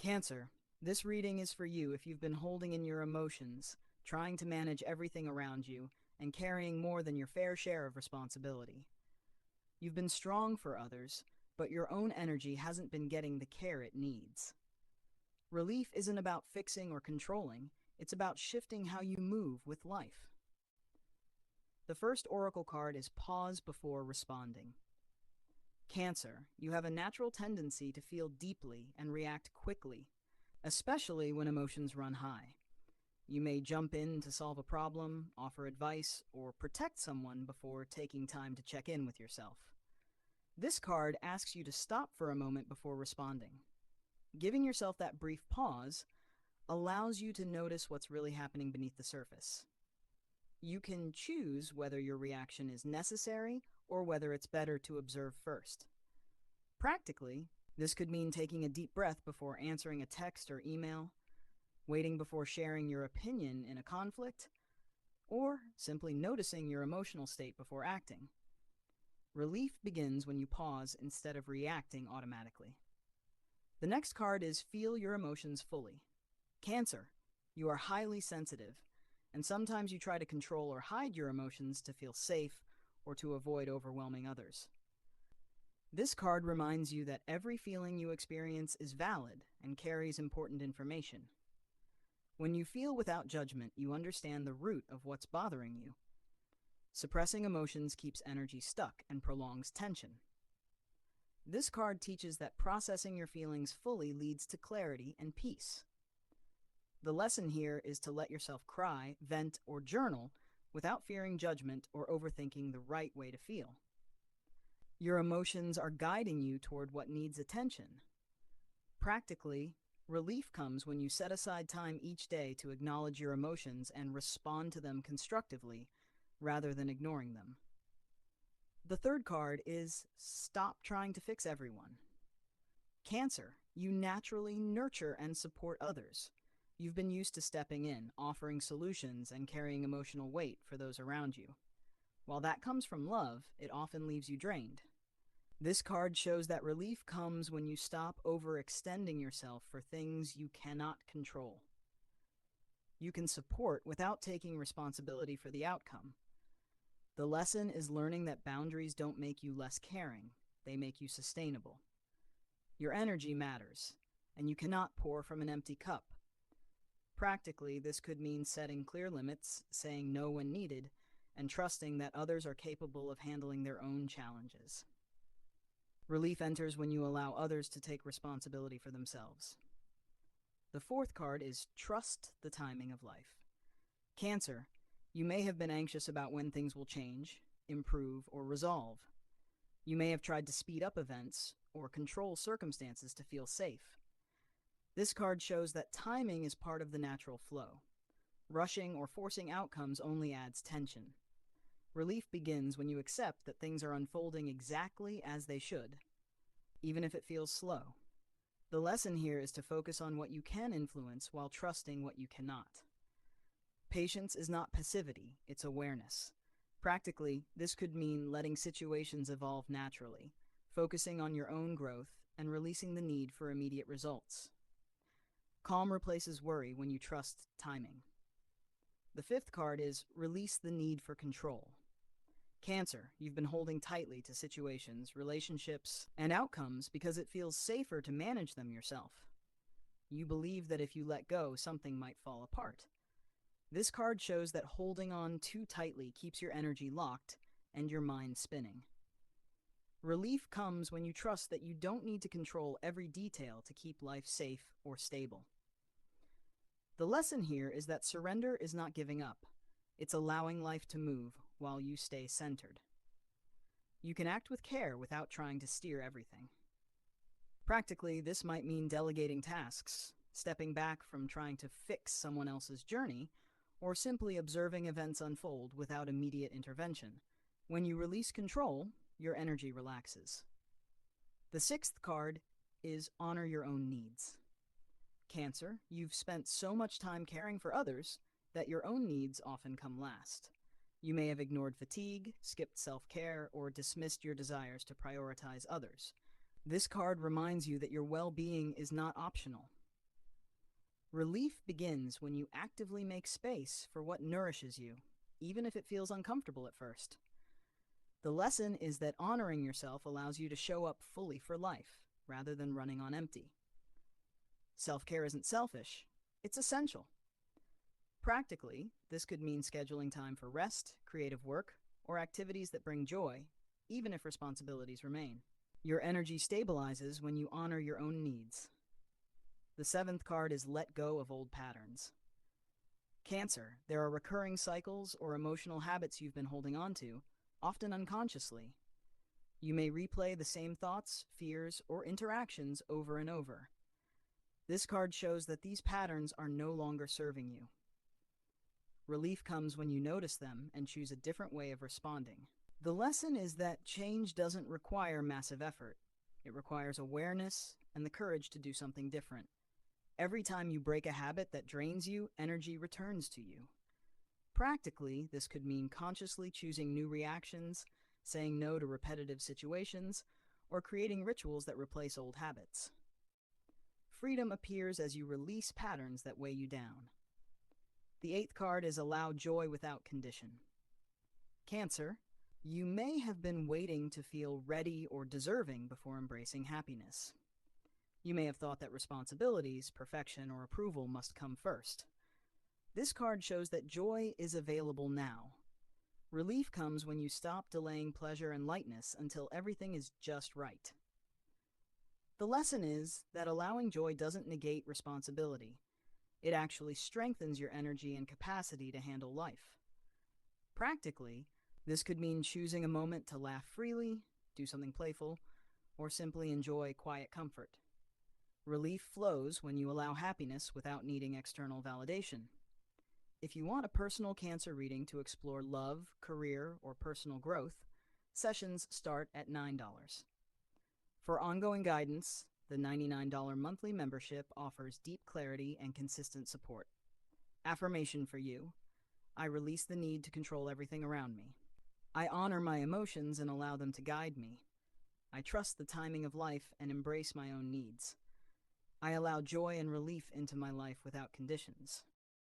Cancer, this reading is for you if you've been holding in your emotions, trying to manage everything around you, and carrying more than your fair share of responsibility. You've been strong for others, but your own energy hasn't been getting the care it needs. Relief isn't about fixing or controlling, it's about shifting how you move with life. The first oracle card is Pause Before Responding. Cancer, you have a natural tendency to feel deeply and react quickly, especially when emotions run high. You may jump in to solve a problem, offer advice, or protect someone before taking time to check in with yourself. This card asks you to stop for a moment before responding. Giving yourself that brief pause allows you to notice what's really happening beneath the surface. You can choose whether your reaction is necessary or whether it's better to observe first. Practically, this could mean taking a deep breath before answering a text or email, waiting before sharing your opinion in a conflict, or simply noticing your emotional state before acting. Relief begins when you pause instead of reacting automatically. The next card is Feel Your Emotions Fully. Cancer, you are highly sensitive, and sometimes you try to control or hide your emotions to feel safe or to avoid overwhelming others. This card reminds you that every feeling you experience is valid and carries important information. When you feel without judgment, you understand the root of what's bothering you. Suppressing emotions keeps energy stuck and prolongs tension. This card teaches that processing your feelings fully leads to clarity and peace. The lesson here is to let yourself cry, vent, or journal without fearing judgment or overthinking the right way to feel. Your emotions are guiding you toward what needs attention. Practically, relief comes when you set aside time each day to acknowledge your emotions and respond to them constructively rather than ignoring them. The third card is Stop Trying to Fix Everyone. Cancer, you naturally nurture and support others. You've been used to stepping in, offering solutions, and carrying emotional weight for those around you. While that comes from love, it often leaves you drained. This card shows that relief comes when you stop overextending yourself for things you cannot control. You can support without taking responsibility for the outcome. The lesson is learning that boundaries don't make you less caring, they make you sustainable. Your energy matters, and you cannot pour from an empty cup. Practically, this could mean setting clear limits, saying no when needed, and trusting that others are capable of handling their own challenges. Relief enters when you allow others to take responsibility for themselves. The fourth card is Trust the Timing of Life. Cancer, you may have been anxious about when things will change, improve, or resolve. You may have tried to speed up events or control circumstances to feel safe. This card shows that timing is part of the natural flow. Rushing or forcing outcomes only adds tension. Relief begins when you accept that things are unfolding exactly as they should, even if it feels slow. The lesson here is to focus on what you can influence while trusting what you cannot. Patience is not passivity, it's awareness. Practically, this could mean letting situations evolve naturally, focusing on your own growth, and releasing the need for immediate results. Calm replaces worry when you trust timing. The fifth card is Release the Need for Control. Cancer, you've been holding tightly to situations, relationships, and outcomes because it feels safer to manage them yourself. You believe that if you let go, something might fall apart. This card shows that holding on too tightly keeps your energy locked and your mind spinning. Relief comes when you trust that you don't need to control every detail to keep life safe or stable. The lesson here is that surrender is not giving up. It's allowing life to move while you stay centered. You can act with care without trying to steer everything. Practically, this might mean delegating tasks, stepping back from trying to fix someone else's journey, or simply observing events unfold without immediate intervention. When you release control, your energy relaxes. The sixth card is Honor Your Own Needs. Cancer, you've spent so much time caring for others that your own needs often come last. You may have ignored fatigue, skipped self-care, or dismissed your desires to prioritize others. This card reminds you that your well-being is not optional. Relief begins when you actively make space for what nourishes you, even if it feels uncomfortable at first. The lesson is that honoring yourself allows you to show up fully for life, rather than running on empty. Self-care isn't selfish, it's essential. Practically, this could mean scheduling time for rest, creative work, or activities that bring joy, even if responsibilities remain. Your energy stabilizes when you honor your own needs. The seventh card is let go of old patterns. Cancer, there are recurring cycles or emotional habits you've been holding on to, often unconsciously. You may replay the same thoughts, fears, or interactions over and over. This card shows that these patterns are no longer serving you. Relief comes when you notice them and choose a different way of responding. The lesson is that change doesn't require massive effort. It requires awareness and the courage to do something different. Every time you break a habit that drains you, energy returns to you. Practically, this could mean consciously choosing new reactions, saying no to repetitive situations, or creating rituals that replace old habits. Freedom appears as you release patterns that weigh you down. The eighth card is allow joy without condition. Cancer, you may have been waiting to feel ready or deserving before embracing happiness. You may have thought that responsibilities, perfection, or approval must come first. This card shows that joy is available now. Relief comes when you stop delaying pleasure and lightness until everything is just right. The lesson is that allowing joy doesn't negate responsibility. It actually strengthens your energy and capacity to handle life. Practically, this could mean choosing a moment to laugh freely, do something playful, or simply enjoy quiet comfort. Relief flows when you allow happiness without needing external validation. If you want a personal Cancer reading to explore love, career, or personal growth, sessions start at $9. For ongoing guidance, the $99 monthly membership offers deep clarity and consistent support. Affirmation for you: I release the need to control everything around me. I honor my emotions and allow them to guide me. I trust the timing of life and embrace my own needs. I allow joy and relief into my life without conditions.